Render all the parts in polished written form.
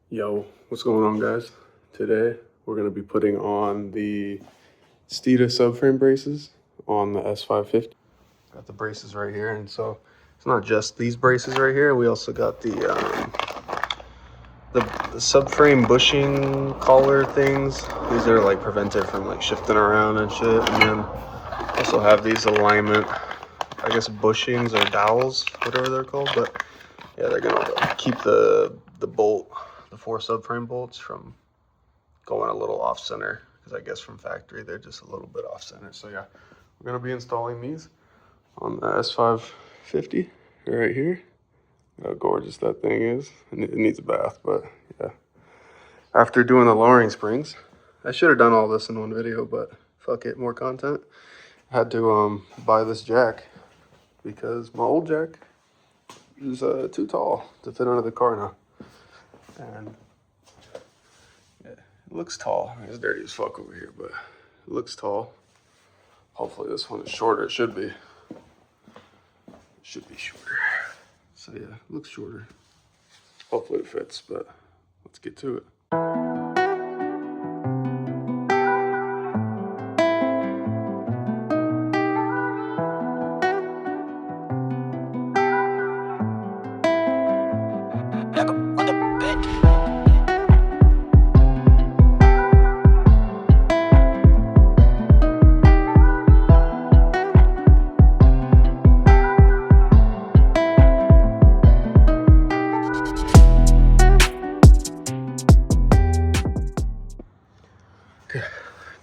Yo, what's going on, guys? Today we're going to be putting on the Steeda subframe braces on the S550. Got the braces right here, and so it's not just these braces right here. We also got the subframe bushing collar things. These are like prevented from like shifting around and shit. And then also have these alignment, I guess bushings or dowels, whatever they're called. But yeah, they're gonna keep the bolt, the 4 subframe bolts from going a little off center, because I guess from factory they're just a little bit off center. So yeah, we're gonna be installing these on the S550 right here. How gorgeous that thing is. It needs a bath, but yeah. After doing the lowering springs, I should have done all this in one video, but fuck it, more content. I had to buy this jack because my old jack is too tall to fit under the car now. And yeah, it looks tall. I mean, it's dirty as fuck over here, but it looks tall. Hopefully this one is shorter. It should be. It should be shorter. So yeah, it looks shorter. Hopefully it fits, but let's get to it.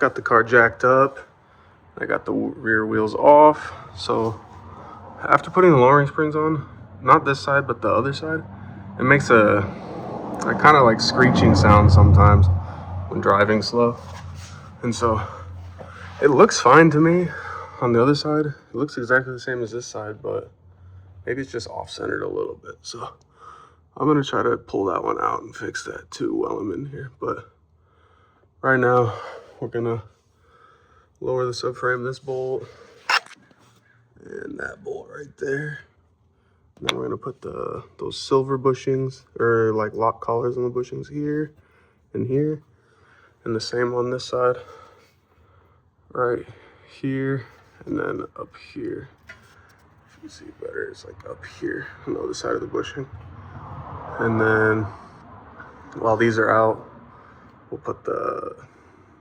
Got the car jacked up. I got the rear wheels off. So after putting the lowering springs on, not this side, but the other side, it makes a kind of like screeching sound sometimes when driving slow. And so it looks fine to me on the other side. It looks exactly the same as this side, but maybe it's just off-centered a little bit. So I'm gonna try to pull that one out and fix that too while I'm in here. But right now, we're gonna lower the subframe, this bolt, and that bolt right there. And then we're gonna put those silver bushings, or like lock collars on the bushings here and here. And the same on this side, right here, and then up here. If you see better, it's like up here on the other side of the bushing. And then while these are out, we'll put the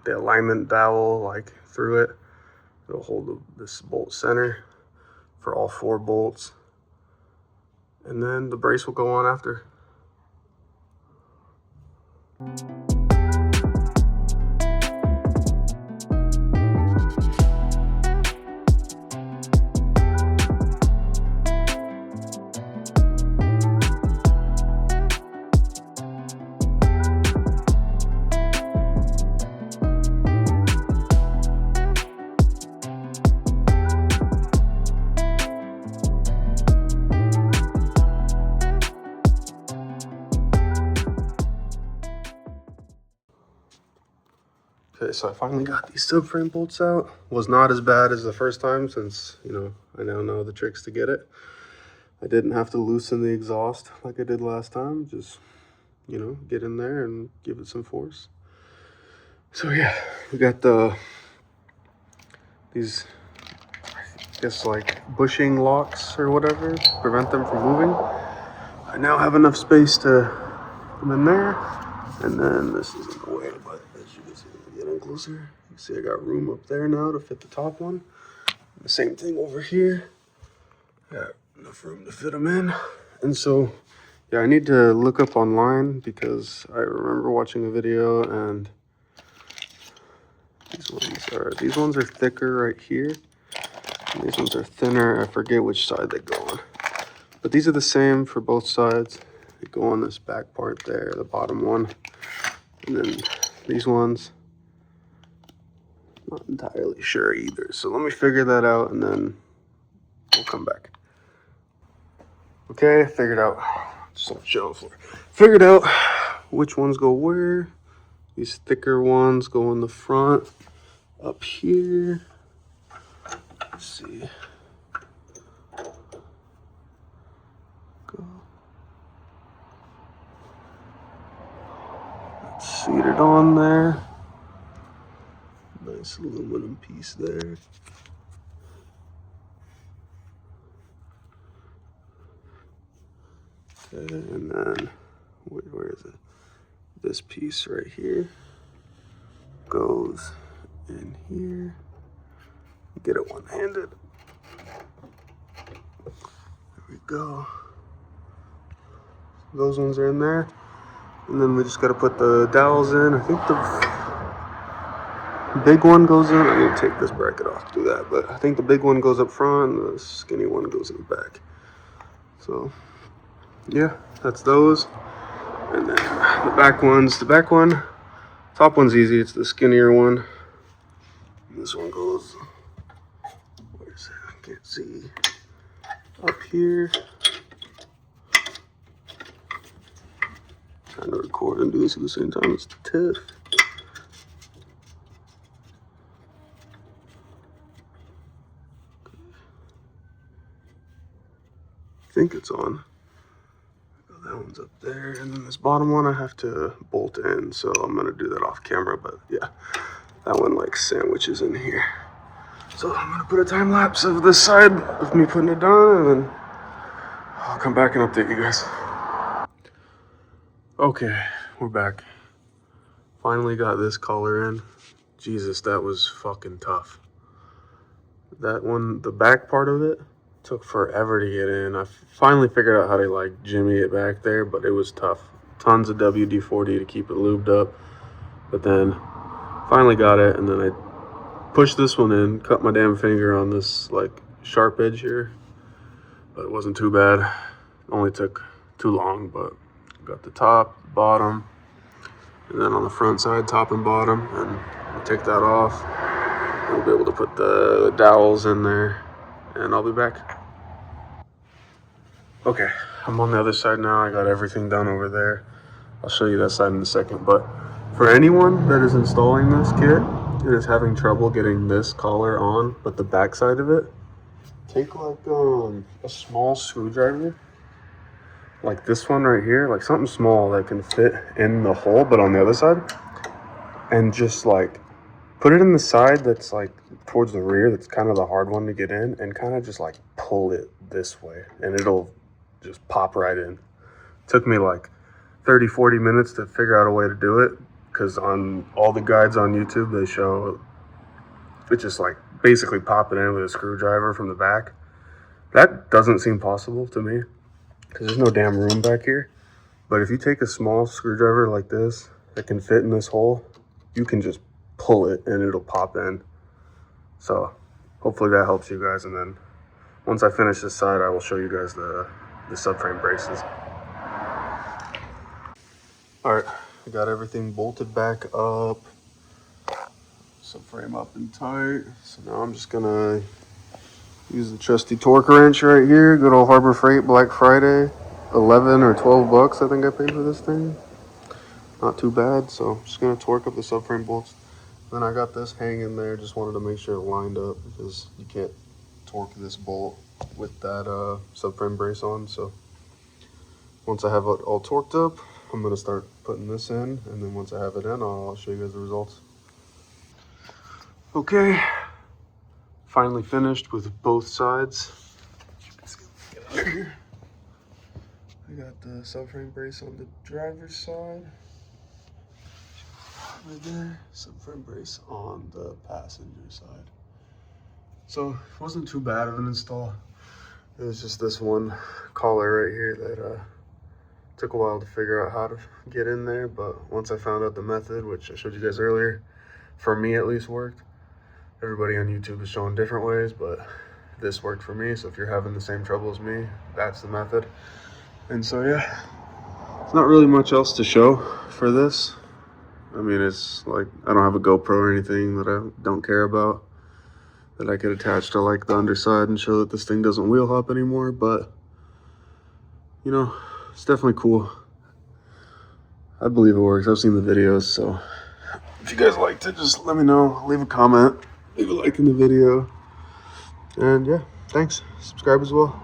alignment dowel like through it. It'll hold this bolt center for all 4 bolts. And then the brace will go on after. Okay, so I finally got these subframe bolts out. Was not as bad as the first time since, you know, I now know the tricks to get it. I didn't have to loosen the exhaust like I did last time. Just, you know, get in there and give it some force. So yeah, we got these, I guess like bushing locks or whatever, to prevent them from moving. I now have enough space to put them in there. And then this is in the way, but as you can see, getting closer, you can see I got room up there now to fit the top one. The same thing over here. Got enough room to fit them in. And so, yeah, I need to look up online because I remember watching a video and these ones are thicker right here. And these ones are thinner. I forget which side they go on. But these are the same for both sides. They go on this back part there, the bottom one. And then these ones, not entirely sure either. So let me figure that out and then we'll come back. Okay, figured out. Just on the show floor. Figured out which ones go where. These thicker ones go in the front up here. Let's see. Go. It's seated on there. Nice aluminum piece there. Okay, and then where is it? This piece right here goes in here. Get it one-handed. There we go. Those ones are in there. And then we just got to put the dowels in. I think the big one goes in. I'm going to take this bracket off to do that. But I think the big one goes up front and the skinny one goes in the back. So, yeah, that's those. And then the back ones. The back one, top one's easy. It's the skinnier one. And this one goes, where is it? I can't see. Up here. Trying to record and do this at the same time. It's tough. I think it's on. That one's up there, and then this bottom one I have to bolt in, so I'm gonna do that off camera. But yeah, that one like sandwiches in here. So I'm gonna put a time lapse of this side of me putting it down, and then I'll come back and update you guys. Okay, we're back. Finally got this color in. Jesus, that was fucking tough. That one, the back part of it, took forever to get in. I finally figured out how to like jimmy it back there, but it was tough. Tons of WD-40 to keep it lubed up. But then finally got it, and then I pushed this one in, cut my damn finger on this like sharp edge here. But it wasn't too bad. It only took too long, but got the top, bottom, and then on the front side, top and bottom, and I'll take that off. We'll be able to put the dowels in there, and I'll be back. Okay, I'm on the other side now. I got everything done over there. I'll show you that side in a second. But for anyone that is installing this kit and is having trouble getting this collar on, but the back side of it, take like a small screwdriver, like this one right here, like something small that can fit in the hole, but on the other side, and just like put it in the side that's like towards the rear, that's kind of the hard one to get in, and kind of just like pull it this way, and it'll just pop right in. Took me like 30-40 minutes to figure out a way to do it, because on all the guides on YouTube, they show it just like basically popping in with a screwdriver from the back. That doesn't seem possible to me, because there's no damn room back here. But if you take a small screwdriver like this that can fit in this hole, you can just pull it and it'll pop in. So hopefully that helps you guys. And then once I finish this side, I will show you guys the subframe braces. All right, I got everything bolted back up, subframe up and tight. So now I'm just gonna use the trusty torque wrench right here. Good old Harbor Freight Black Friday. 11 or 12 bucks I think I paid for this thing. Not too bad. So I'm just gonna torque up the subframe bolts. Then I got this hanging there. Just wanted to make sure it lined up, because you can't torque this bolt with that subframe brace on. So once I have it all torqued up, I'm gonna start putting this in, and then once I have it in, I'll show you guys the results. Okay, finally finished with both sides. Get out of here. I got the subframe brace on the driver's side. Right there, subframe brace on the passenger side. So it wasn't too bad of an install. It was just this one collar right here that took a while to figure out how to get in there, but once I found out the method, which I showed you guys earlier, for me at least worked. Everybody on YouTube is showing different ways, but this worked for me. So if you're having the same trouble as me, that's the method. And so yeah, it's not really much else to show for this. I mean, it's like, I don't have a GoPro or anything that I don't care about that I could attach to like the underside and show that this thing doesn't wheel hop anymore, but you know, it's definitely cool. I believe it works. I've seen the videos, so if you guys liked it, just let me know. Leave a comment, leave a like in the video, and yeah, thanks. Subscribe as well.